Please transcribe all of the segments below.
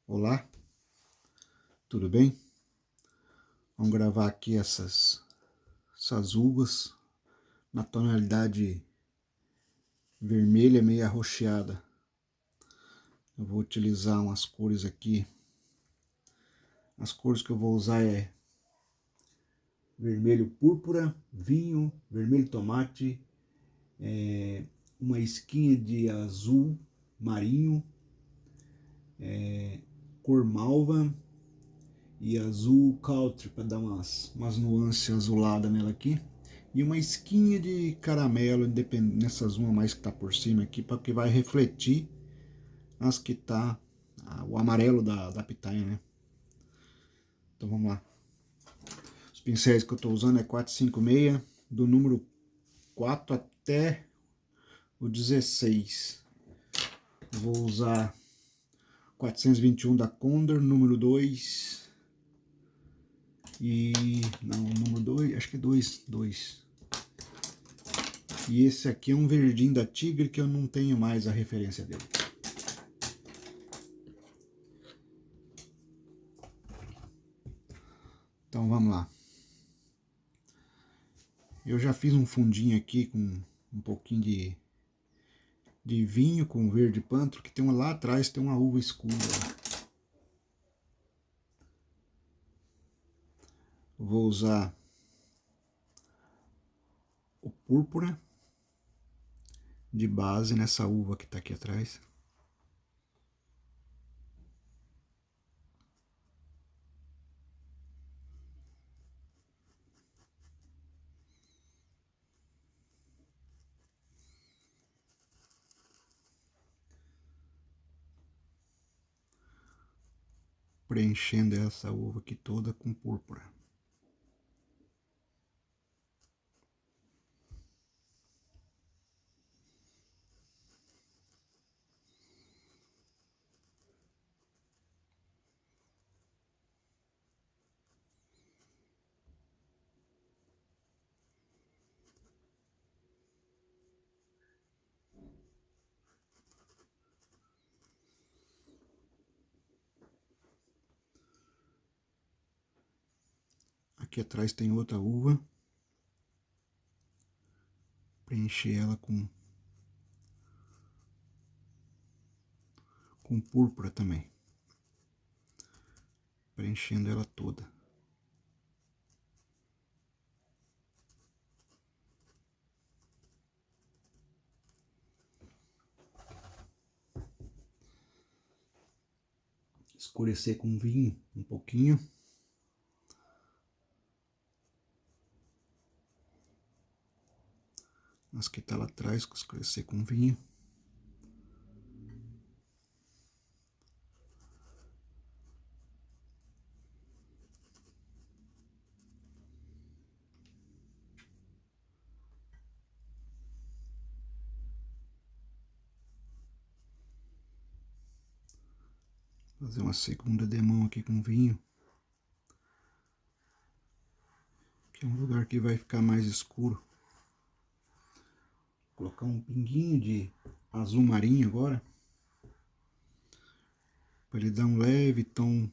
Olá, tudo bem? Vamos gravar aqui essas uvas na tonalidade vermelha meio arroxeada. Eu vou utilizar umas cores aqui. As cores que eu vou usar é vermelho púrpura, vinho, vermelho tomate, uma esquinha de azul marinho, cor malva e azul country para dar umas nuances azuladas nela aqui. E uma esquinha de caramelo nessas uma mais que tá por cima aqui, porque vai refletir as que tá o amarelo da pitaia, né? Então vamos lá. Os pincéis que eu tô usando é 456, do número 4 até o 16. Eu vou usar 421 da Condor, número 2. E não, número 2, acho que é 2. E esse aqui é um verdinho da Tigre que eu não tenho mais a referência dele. Então vamos lá. Eu já fiz um fundinho aqui com um pouquinho de vinho com verde pântano, que tem lá atrás tem uma uva escura. Vou usar o púrpura de base nessa uva que está aqui atrás. Preenchendo essa uva aqui toda com púrpura. Aqui atrás tem outra uva. Preencher ela com púrpura também. Preenchendo ela toda. Escurecer com vinho um pouquinho. As que tá lá atrás, escurecer com vinho. Fazer uma segunda demão aqui com vinho. Que é um lugar que vai ficar mais escuro. Vou colocar um pinguinho de azul marinho agora. Para ele dar um leve tom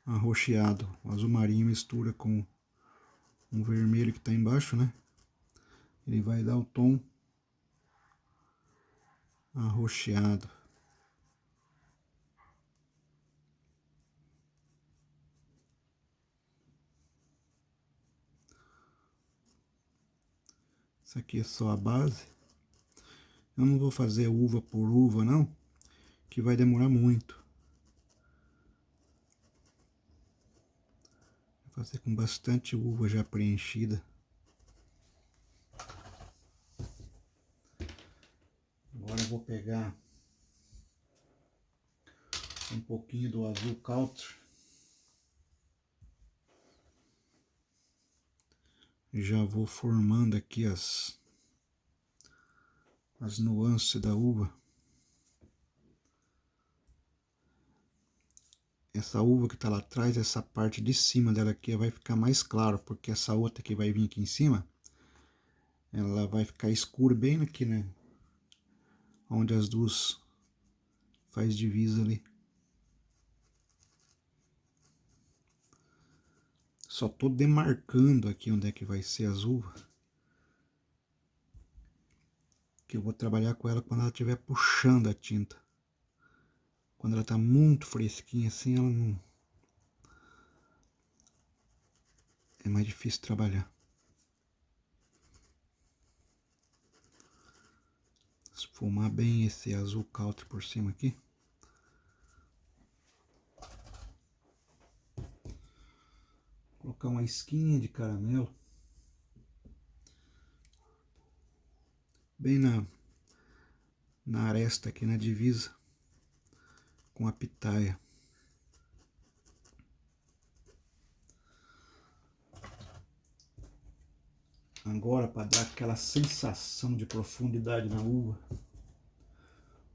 arroxeado. O azul marinho mistura com um vermelho que está embaixo, né? Ele vai dar o tom arroxeado. Isso aqui é só a base. Eu não vou fazer uva por uva, não, que vai demorar muito. Vou fazer com bastante uva já preenchida. Agora eu vou pegar um pouquinho do azul country. Já vou formando aqui as nuances da uva. Essa uva que está lá atrás, essa parte de cima dela aqui vai ficar mais claro, porque essa outra que vai vir aqui em cima, ela vai ficar escura bem aqui, né? Onde as duas faz divisa ali. Só tô demarcando aqui onde é que vai ser as uvas. Que eu vou trabalhar com ela quando ela estiver puxando a tinta. Quando ela tá muito fresquinha assim, ela não... é mais difícil trabalhar. Esfumar bem esse azul country por cima aqui. Colocar uma esquinha de caramelo. Bem na aresta aqui, na divisa. Com a pitaia. Agora, para dar aquela sensação de profundidade na uva,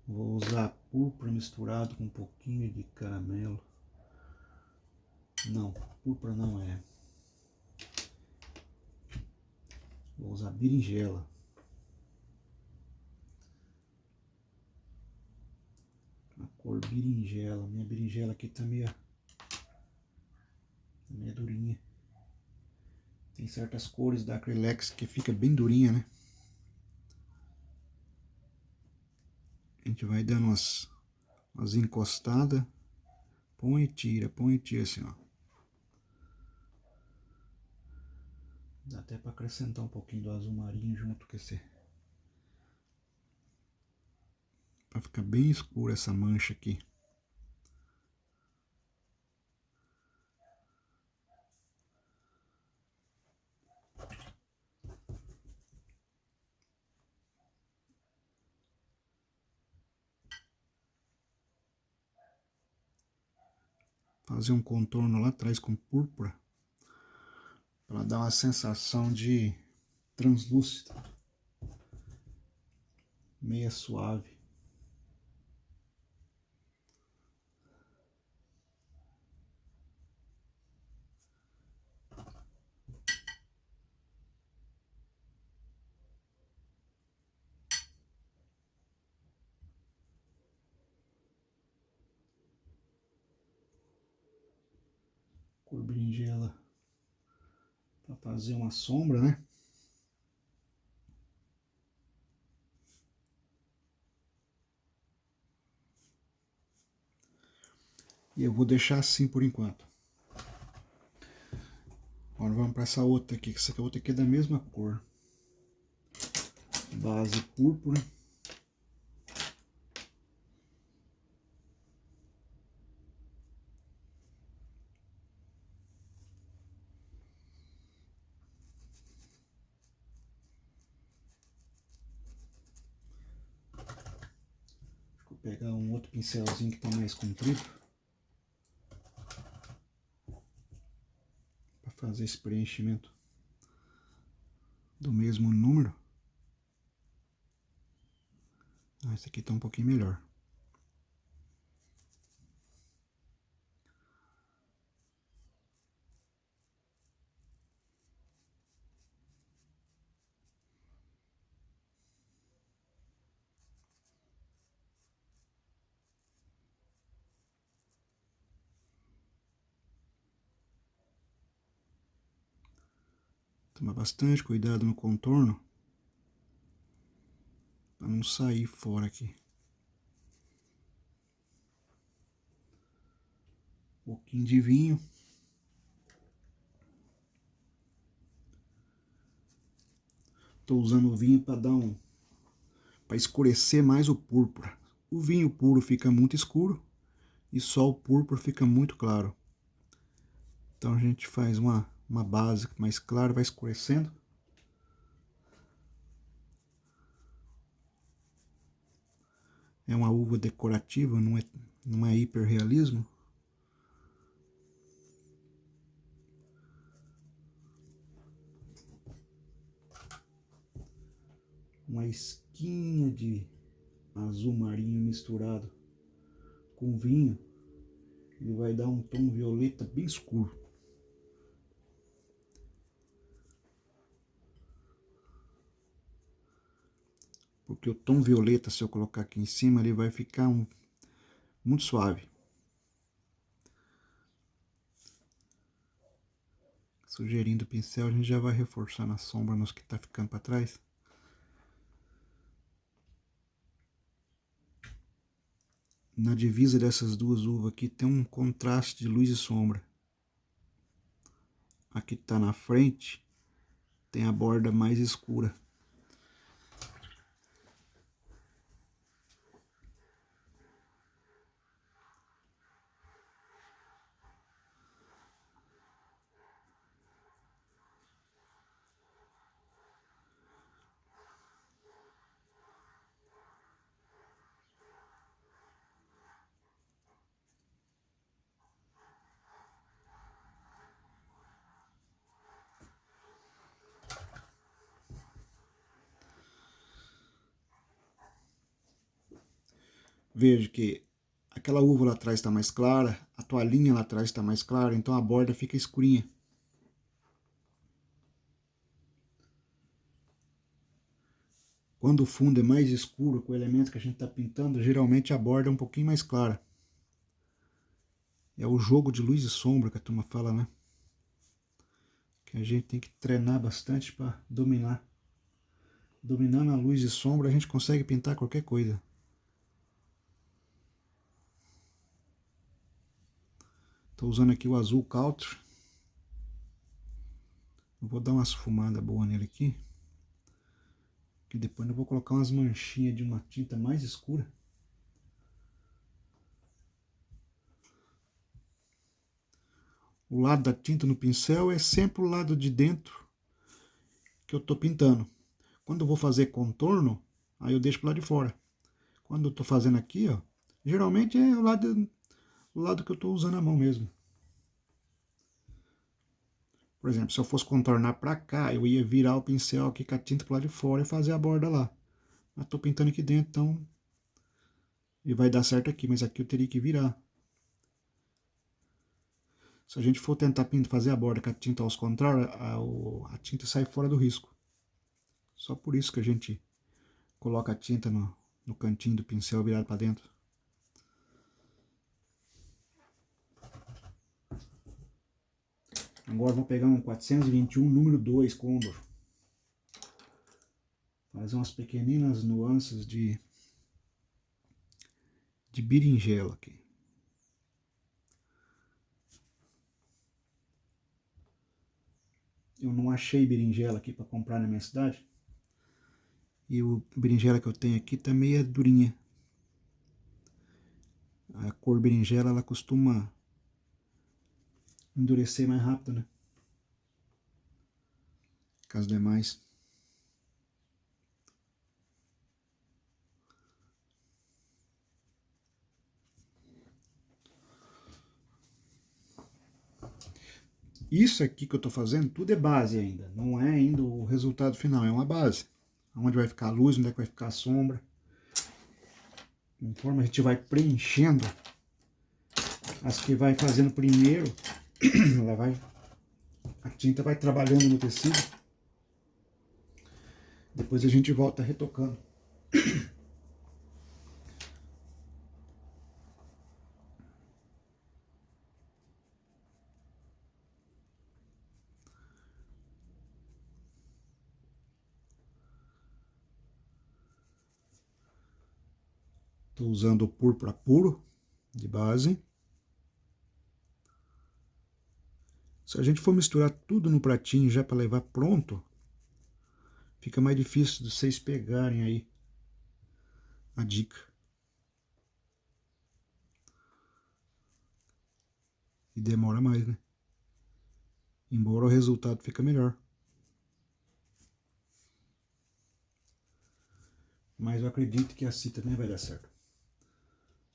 vou usar púrpura misturado com um pouquinho de caramelo. Não, púrpura não é. Vou usar berinjela. A cor berinjela. Minha berinjela aqui tá meio durinha. Tem certas cores da Acrylex que fica bem durinha, né? A gente vai dando umas encostadas. Põe e tira assim, ó. Dá até para acrescentar um pouquinho do azul marinho junto com esse. Para ficar bem escura essa mancha aqui. Fazer um contorno lá atrás com púrpura. Para dar uma sensação de translúcido. Meia suave. Cor berinjela para fazer uma sombra, né? E eu vou deixar assim por enquanto. Agora vamos para essa outra aqui, que essa outra aqui é da mesma cor. Base púrpura. Vou pegar um outro pincelzinho que está mais comprido. Para fazer esse preenchimento do mesmo número. Ah, esse aqui está um pouquinho melhor. Toma bastante cuidado no contorno para não sair fora aqui. Um pouquinho de vinho. Estou usando o vinho para para escurecer mais o púrpura. O vinho puro fica muito escuro e só o púrpura fica muito claro. Então a gente faz uma base mais clara, vai escurecendo. É uma uva decorativa, não é hiperrealismo. Uma esquinha de azul marinho misturado com vinho, ele vai dar um tom violeta bem escuro. Porque o tom violeta, se eu colocar aqui em cima, ele vai ficar muito suave. Sujeirinho do pincel, a gente já vai reforçar na sombra nos que tá ficando para trás. Na divisa dessas duas uvas aqui tem um contraste de luz e sombra. Aqui tá na frente, tem a borda mais escura. Veja que aquela uva lá atrás está mais clara, a toalhinha lá atrás está mais clara, então a borda fica escurinha. Quando o fundo é mais escuro com o elemento que a gente está pintando, geralmente a borda é um pouquinho mais clara. É o jogo de luz e sombra que a turma fala, né? Que a gente tem que treinar bastante para dominar. Dominando a luz e sombra, a gente consegue pintar qualquer coisa. Estou usando aqui o azul Country. Eu vou dar uma esfumada boa nele aqui. Que depois eu vou colocar umas manchinhas de uma tinta mais escura. O lado da tinta no pincel é sempre o lado de dentro que eu estou pintando. Quando eu vou fazer contorno, aí eu deixo para lado de fora. Quando eu estou fazendo aqui, ó, geralmente é o lado que eu estou usando a mão mesmo. Por exemplo, se eu fosse contornar para cá, eu ia virar o pincel aqui com a tinta para lado de fora e fazer a borda lá. Mas estou pintando aqui dentro, então e vai dar certo aqui, mas aqui eu teria que virar. Se a gente for tentar fazer a borda com a tinta aos contrários, a tinta sai fora do risco. Só por isso que a gente coloca a tinta no cantinho do pincel virado para dentro. Agora vou pegar um 421 número 2 Condor. Fazer umas pequeninas nuances de berinjela aqui. Eu não achei berinjela aqui para comprar na minha cidade. E o berinjela que eu tenho aqui tá meio durinha. A cor berinjela ela costuma endurecer mais rápido, né? Que as demais. Isso aqui que eu tô fazendo, tudo é base ainda. Não é ainda o resultado final, é uma base. Onde vai ficar a luz, onde é que vai ficar a sombra. Conforme a gente vai preenchendo as que vai fazendo primeiro, a tinta vai trabalhando no tecido. Depois a gente volta retocando. Estou usando o púrpura puro de base. Se a gente for misturar tudo no pratinho já para levar pronto, fica mais difícil de vocês pegarem aí a dica. E demora mais, né? Embora o resultado fica melhor. Mas eu acredito que assim também vai dar certo.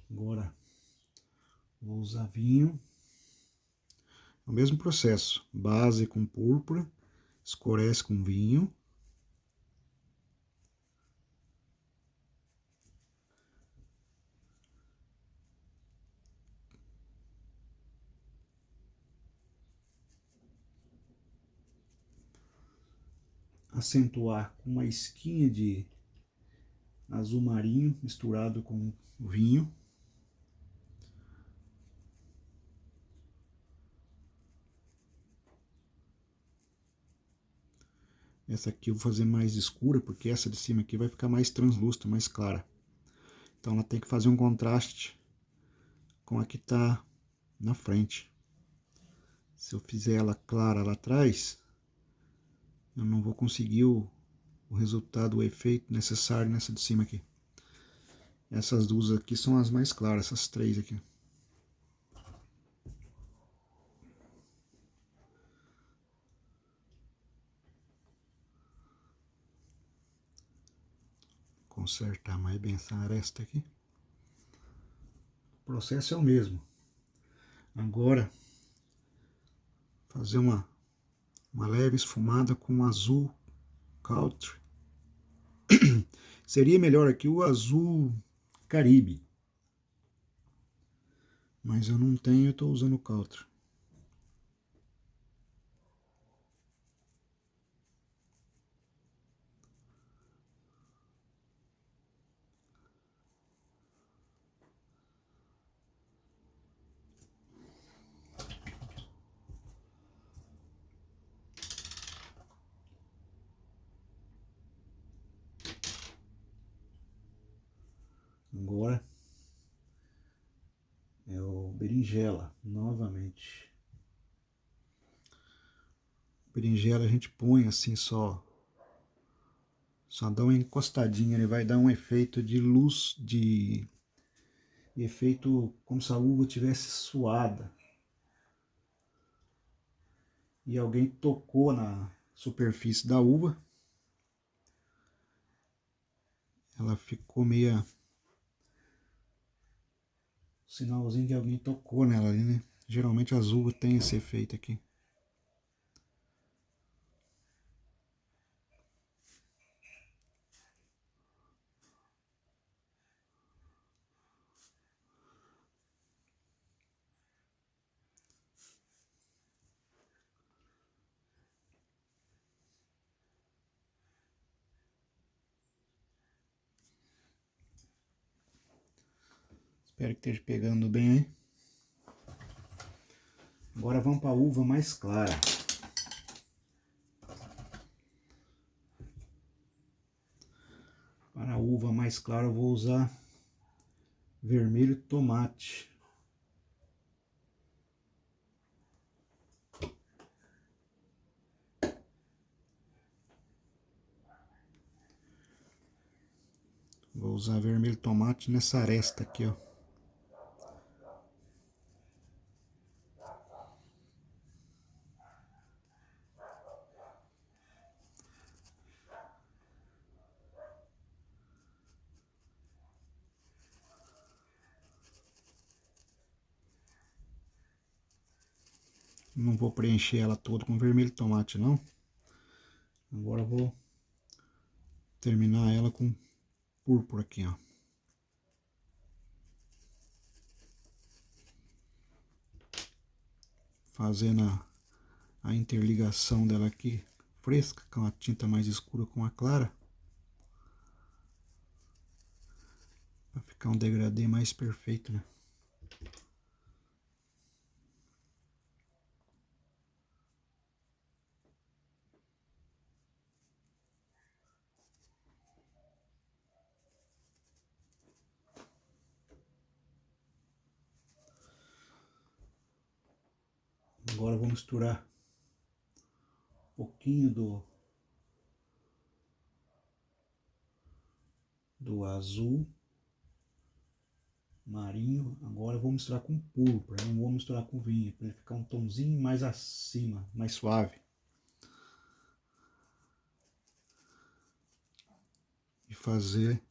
Agora, vou usar vinho. É o mesmo processo. Base com púrpura, escurece com vinho. Acentuar com uma esquinha de azul marinho misturado com vinho. Essa aqui eu vou fazer mais escura, porque essa de cima aqui vai ficar mais translúcida, mais clara. Então ela tem que fazer um contraste com a que tá na frente. Se eu fizer ela clara lá atrás, eu não vou conseguir o resultado, o efeito necessário nessa de cima aqui. Essas duas aqui são as mais claras, essas três aqui. Consertar mais bem essa aresta aqui. O processo é o mesmo. Agora, fazer uma leve esfumada com azul Country. Seria melhor aqui o azul Caribe. Mas eu não tenho, eu estou usando o Country. Agora é o berinjela, novamente. O berinjela a gente põe assim só dá uma encostadinha, ele vai dar um efeito de luz, de efeito como se a uva tivesse suada. E alguém tocou na superfície da uva. Ela ficou meia... sinalzinho que alguém tocou nela ali, né? Geralmente as uvas tem esse efeito aqui. Espero que esteja pegando bem aí. Agora vamos para a uva mais clara. Para a uva mais clara eu vou usar vermelho tomate. Vou usar vermelho tomate nessa aresta aqui, ó. Não vou preencher ela toda com vermelho tomate, não. Agora eu vou terminar ela com púrpura aqui, ó. Fazendo a interligação dela aqui fresca, com a tinta mais escura com a clara. Para ficar um degradê mais perfeito, né? Agora eu vou misturar um pouquinho do azul marinho. Agora eu vou misturar com púrpura, não vou misturar com vinho, para ele ficar um tomzinho mais acima, mais suave. E fazer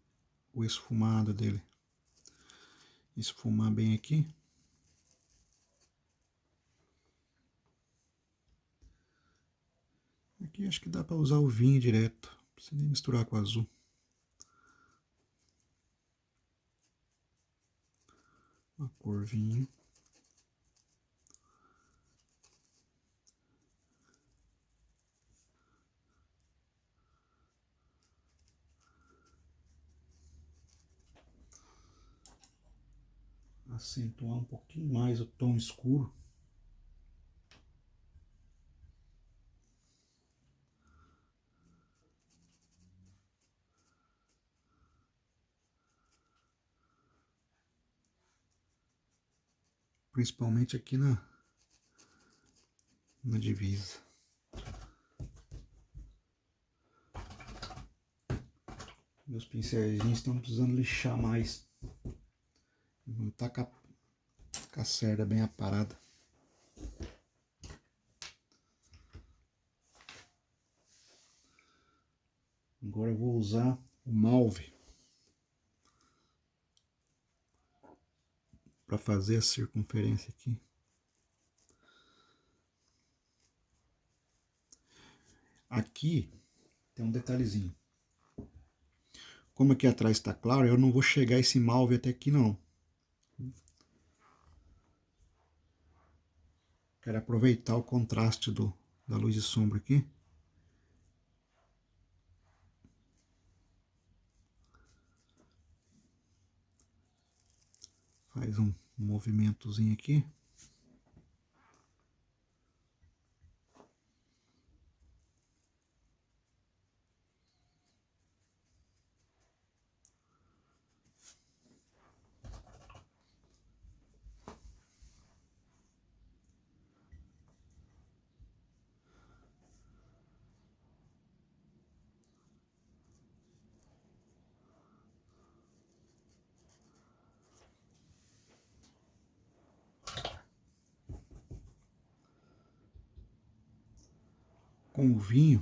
o esfumado dele. Esfumar bem aqui. Aqui acho que dá para usar o vinho direto, não precisa nem misturar com o azul. Uma cor vinho. Acentuar um pouquinho mais o tom escuro. principalmente aqui na divisa. Meus pincéis estão precisando lixar mais. Não tá com a cerda bem aparada. Agora eu vou usar o Malve para fazer a circunferência aqui. Aqui tem um detalhezinho. Como aqui atrás está claro, eu não vou chegar esse Malve até aqui não. Quero aproveitar o contraste da luz e sombra aqui. Faz um movimentozinho aqui. Com o vinho,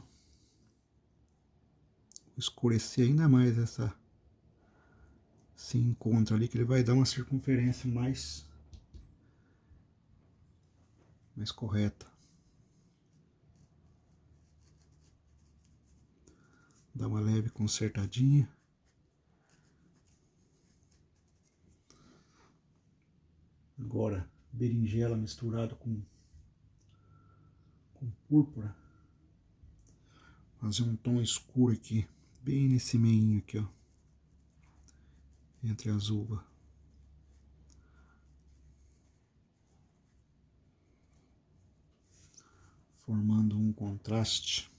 vou escurecer ainda mais esse encontro ali, que ele vai dar uma circunferência mais correta. Dá uma leve consertadinha. Agora, berinjela misturado com púrpura. Fazer um tom escuro aqui, bem nesse meinho aqui, ó. Entre as uvas. Formando um contraste.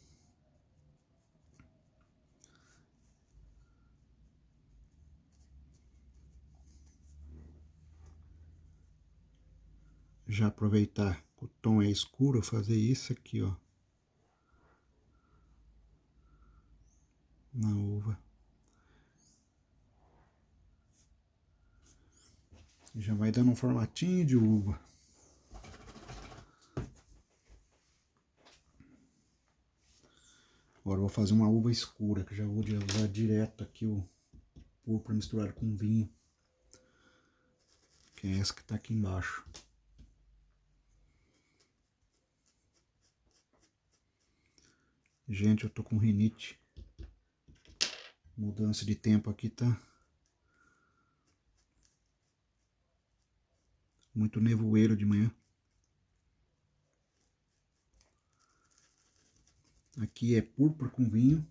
Já aproveitar que o tom é escuro, fazer isso aqui, ó. Na uva. Já vai dando um formatinho de uva. Agora eu vou fazer uma uva escura, que já vou usar direto aqui o púrpura misturado com vinho. Que é essa que tá aqui embaixo. Gente, eu tô com rinite. Mudança de tempo aqui tá muito nevoeiro de manhã. Aqui é púrpura com vinho.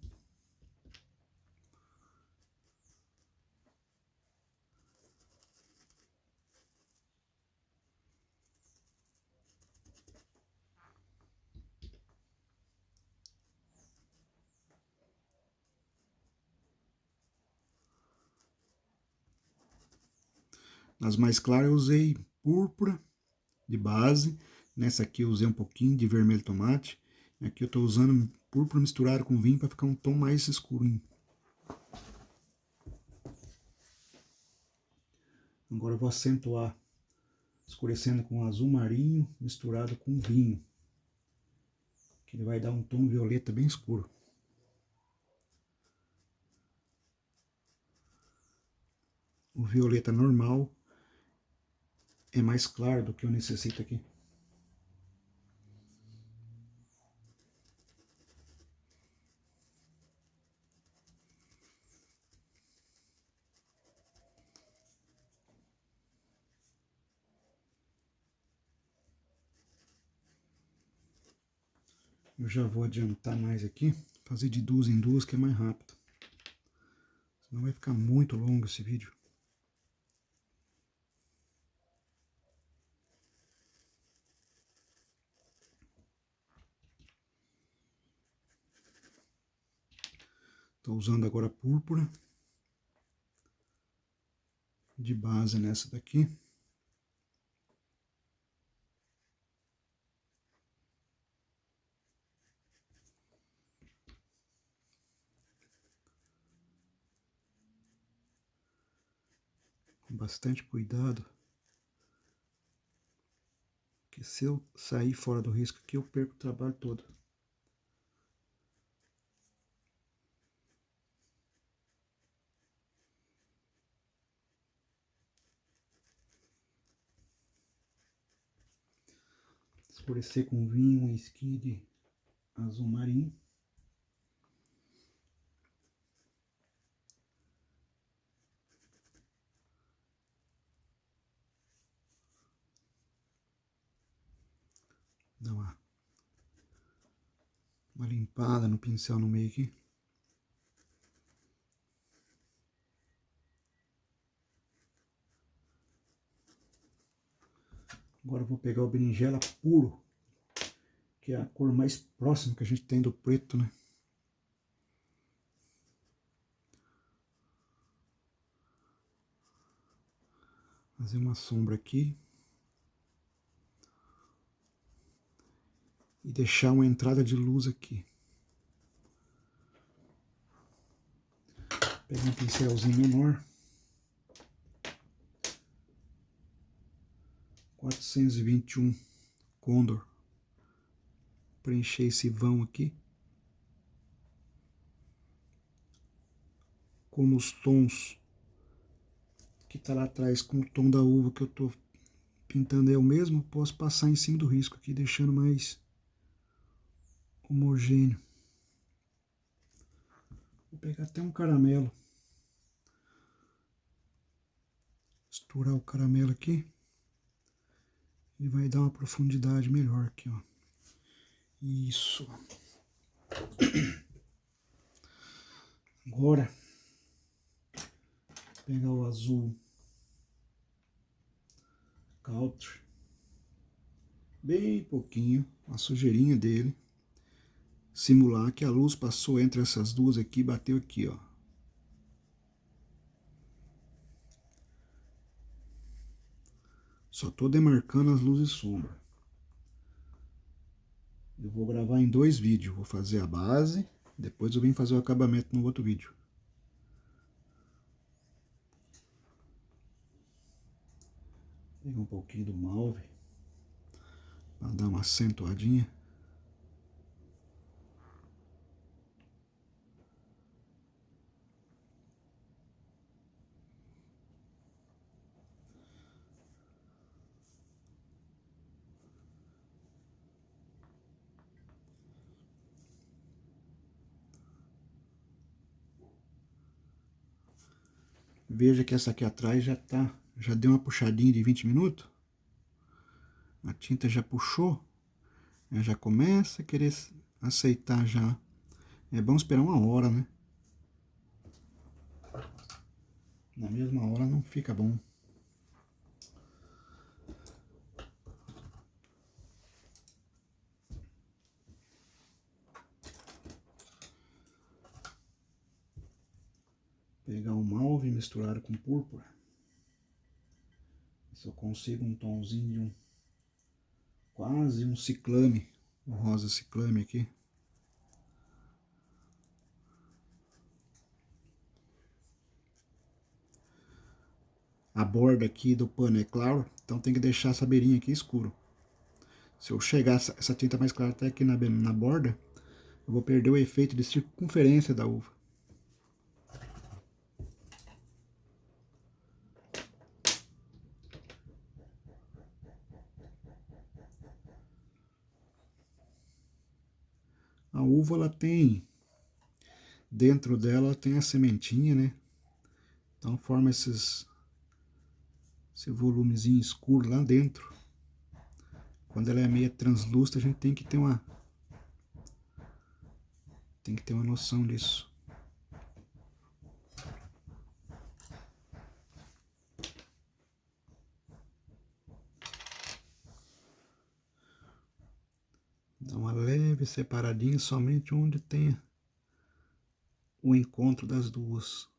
Nas mais claras eu usei púrpura de base. Nessa aqui eu usei um pouquinho de vermelho tomate. Aqui eu estou usando púrpura misturado com vinho para ficar um tom mais escurinho. Agora eu vou acentuar, escurecendo com azul marinho misturado com vinho. Que ele vai dar um tom violeta bem escuro. O violeta normal é mais claro do que eu necessito aqui. Eu já vou adiantar mais aqui, fazer de duas em duas que é mais rápido. Senão vai ficar muito longo esse vídeo. Estou usando agora púrpura de base nessa daqui. Com bastante cuidado. Porque se eu sair fora do risco aqui, eu perco o trabalho todo. Escurecer com vinho, uma esquinha de azul marinho. Dá uma limpada no pincel no meio aqui. Agora eu vou pegar o berinjela puro, que é a cor mais próxima que a gente tem do preto, né? Fazer uma sombra aqui. E deixar uma entrada de luz aqui. Pegar um pincelzinho menor. 421 Condor. Preencher esse vão aqui. Como os tons que tá lá atrás com o tom da uva que eu tô pintando é o mesmo, posso passar em cima do risco aqui, deixando mais homogêneo. Vou pegar até um caramelo. Misturar o caramelo aqui. E vai dar uma profundidade melhor aqui, ó. Isso. Agora, pegar o azul Country, bem pouquinho, a sujeirinha dele, simular que a luz passou entre essas duas aqui e bateu aqui, ó. Só tô demarcando as luzes e sombra. Eu vou gravar em 2 vídeos, vou fazer a base, depois eu venho fazer o acabamento no outro vídeo. Pega um pouquinho do malve para dar uma acentuadinha. Veja que essa aqui atrás já deu uma puxadinha de 20 minutos. A tinta já puxou, já começa a querer aceitar já. É bom esperar 1 hora, né? Na mesma hora não fica bom. Pegar o malve misturado com púrpura. Se eu consigo um tomzinho de quase um ciclame, um rosa ciclame aqui. A borda aqui do pano é claro, então tem que deixar essa beirinha aqui escuro. Se eu chegar essa tinta mais clara até aqui na borda, eu vou perder o efeito de circunferência da uva. A uva, ela tem, dentro dela tem a sementinha, né? Então forma esse volumezinho escuro lá dentro. Quando ela é meio translúcida, a gente tem que ter uma noção disso. Dá uma leve separadinha somente onde tenha o encontro das duas.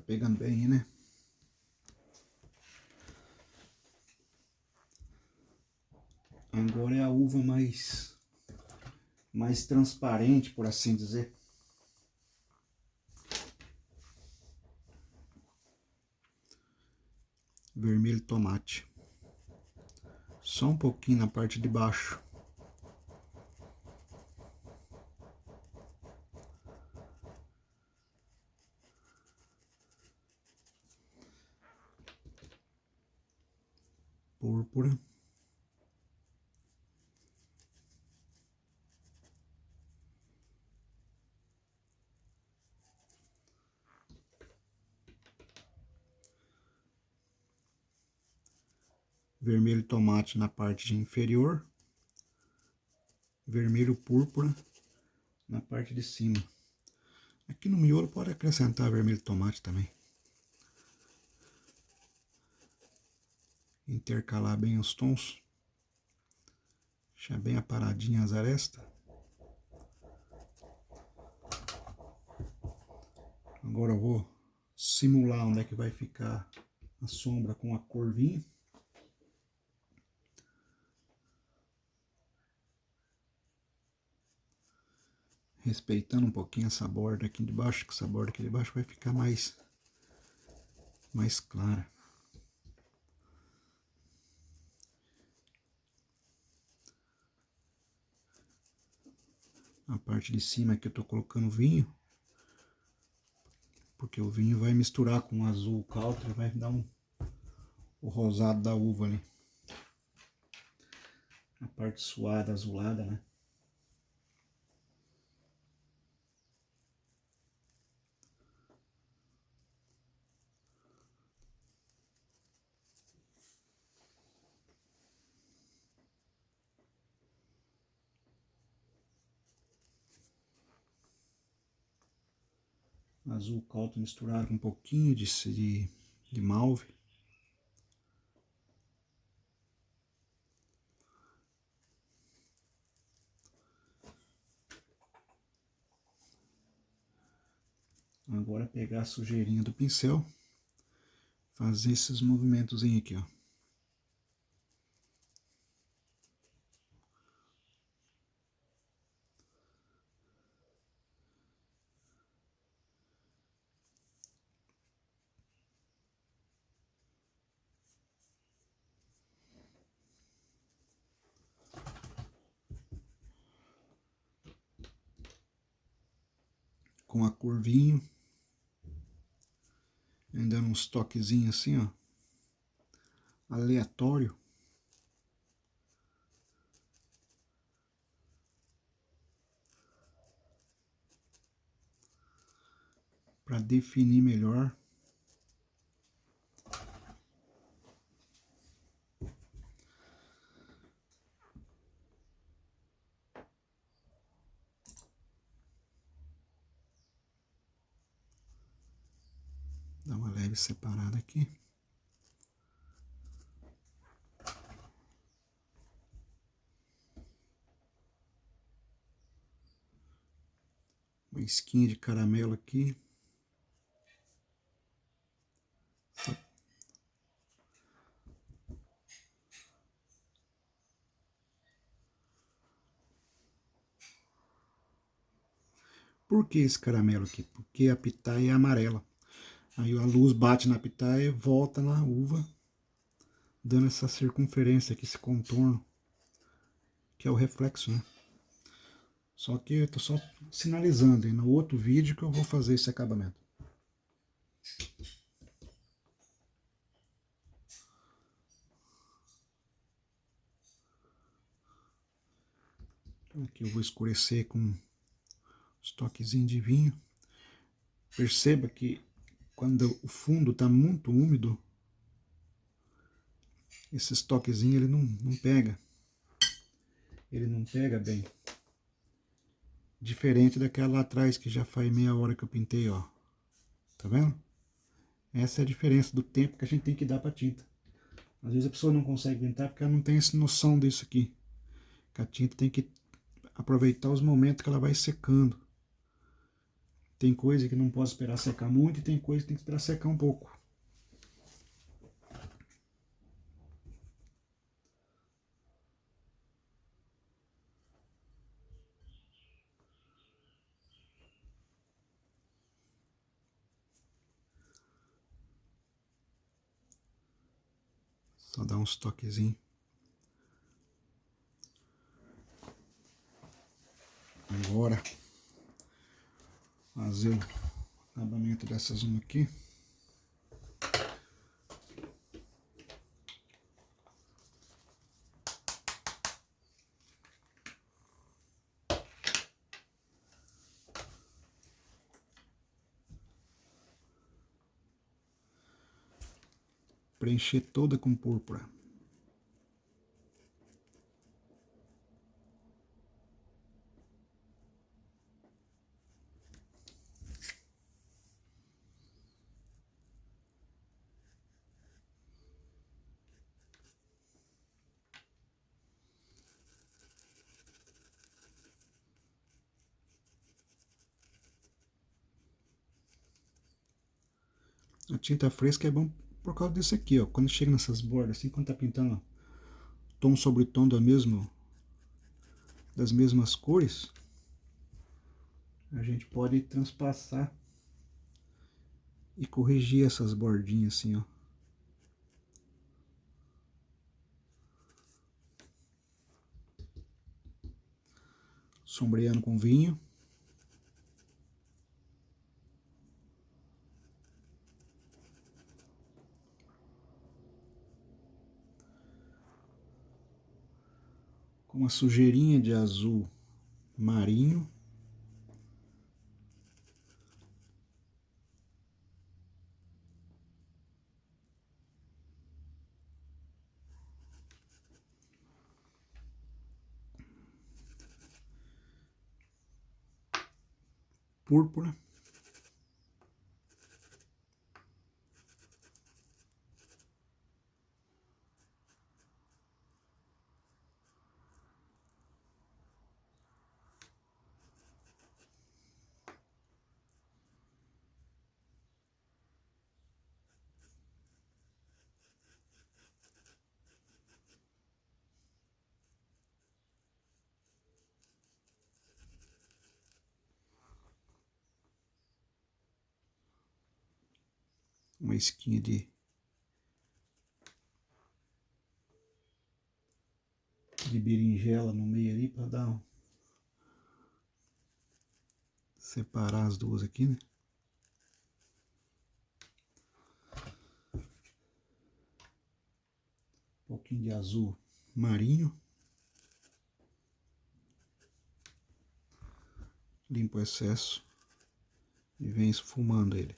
pegando bem aí, né? Agora é a uva mais transparente, por assim dizer. Vermelho tomate. Só um pouquinho na parte de baixo. Púrpura. Vermelho tomate na parte inferior. Vermelho púrpura na parte de cima. Aqui no miolo pode acrescentar vermelho tomate também. Intercalar bem os tons. Deixar bem aparadinha as arestas. Agora eu vou simular onde é que vai ficar a sombra com a cor vinho. Respeitando um pouquinho essa borda aqui de baixo, que essa borda aqui de baixo vai ficar mais clara. A parte de cima aqui eu tô colocando vinho, porque o vinho vai misturar com o azul country, vai dar o rosado da uva ali. A parte suada, azulada, né? Azul country misturado com um pouquinho de malve. Agora pegar a sujeirinha do pincel, fazer esses movimentos aqui, ó. Com a cor vinho, dando uns toquezinhos assim, ó, aleatório. Para definir melhor. Dá uma leve separada aqui. Uma esquinha de caramelo aqui. Por que esse caramelo aqui? Porque a pitaia é amarela. Aí a luz bate na pitaia e volta na uva, dando essa circunferência aqui, esse contorno, que é o reflexo, né? Só que eu tô só sinalizando, e no outro vídeo que eu vou fazer esse acabamento. Aqui eu vou escurecer com os toquezinhos de vinho. Perceba que quando o fundo está muito úmido, esses toquezinhos ele não pega. Ele não pega bem. Diferente daquela lá atrás que já faz meia hora que eu pintei, ó. Tá vendo? Essa é a diferença do tempo que a gente tem que dar para tinta. Às vezes a pessoa não consegue pintar porque ela não tem essa noção disso aqui. Que a tinta tem que aproveitar os momentos que ela vai secando. Tem coisa que não posso esperar secar muito e tem coisa que tem que esperar secar um pouco. Só dar uns toquezinhos. Agora, fazer o acabamento dessas uma aqui. Preencher toda com púrpura. A tinta fresca é bom por causa desse aqui, ó. Quando chega nessas bordas, assim, quando tá pintando, ó, tom sobre tom das mesmas cores, a gente pode transpassar e corrigir essas bordinhas assim, ó. Sombreando com vinho. Com uma sujeirinha de azul marinho. Púrpura. Uma esquinha de berinjela no meio ali para dar separar as duas aqui, né? Um pouquinho de azul marinho. Limpa o excesso e vem esfumando ele.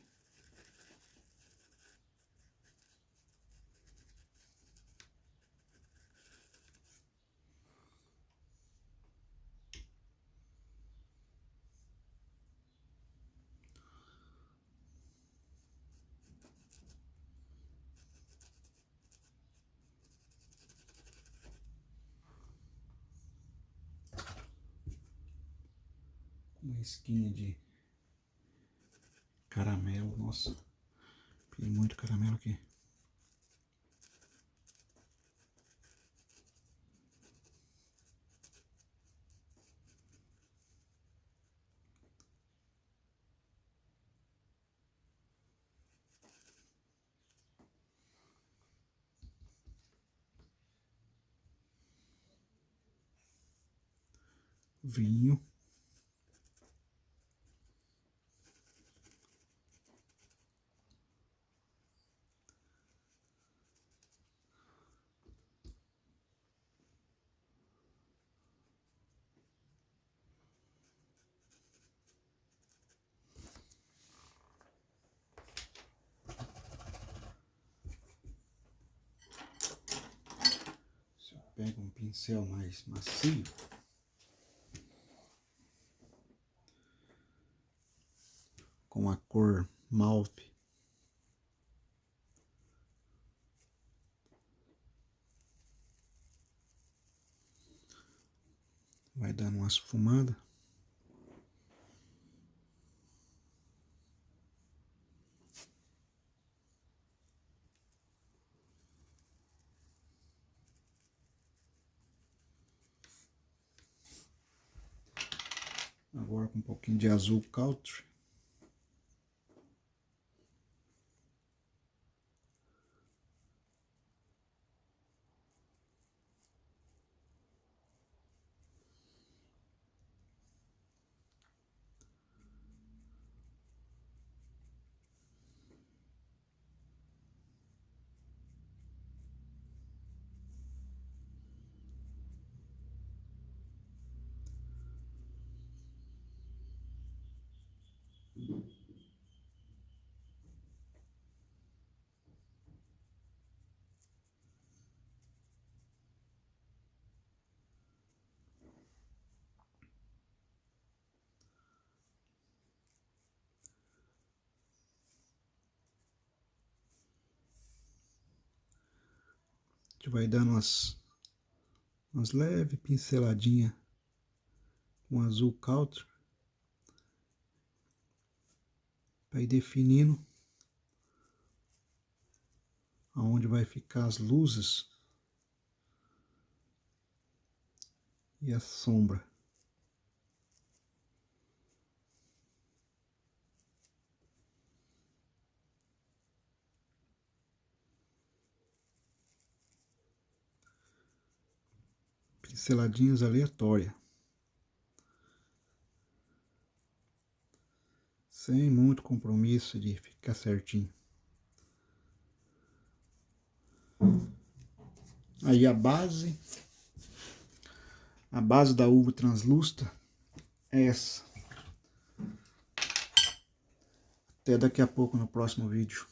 Uma esquinha de caramelo, nossa, tem muito caramelo aqui. Vinho. Se eu pego um pincel mais macio, com a cor mauve, vai dando uma esfumada. Agora com um pouquinho de azul country. A gente vai dando umas leves pinceladinhas com azul country para ir definindo aonde vai ficar as luzes e a sombra. Pinceladinhas aleatórias, sem muito compromisso de ficar certinho. Aí a base da uva translúcida é essa. Até daqui a pouco no próximo vídeo.